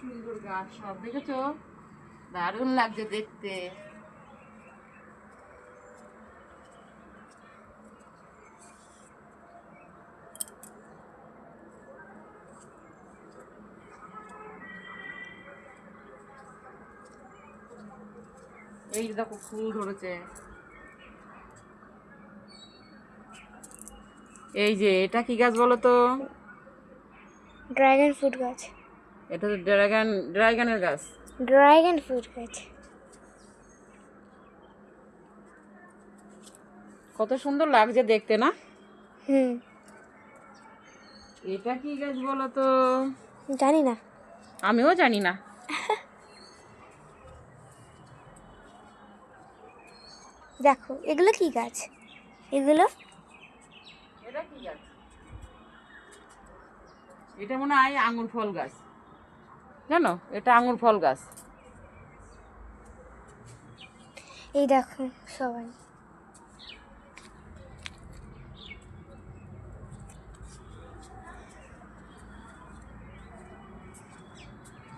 সুন্দর গাছ সব দেখেছো, দারুণ লাগছে দেখতে। এই দেখো ফুল ধরেছে। এই যে এটা কি গাছ বলো তো? ড্রাগন ফ্রুট গাছ। এটা তো ড্রাগনের গাছ। ড্রাগন ফ্রুট গাছ। কত সুন্দর লাগছে দেখতে না? হুম। এটা কি গাছ বলো তো? জানি না। আমিও জানি না। দেখো এগুলো কি গাছ? এগুলো এটা কি গাছ? এটা মনে হয় আঙ্গুর ফল গাছ, জানো? এটা আঙ্গুর ফল গাছ। এই দেখো সবাই।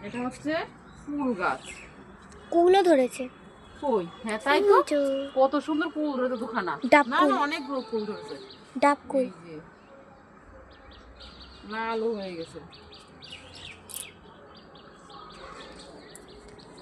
এটা হচ্ছে কুল গাছ। কুলও ধরেছে। কই? হ্যাঁ তাই তো, এই যে কত সুন্দর কুল ধরেছে দুখানা। ডাব না কুল। না, অনেকগুলো কুল ধরেছে। ডাব কুল। এই যে লাল হয়ে গেছে।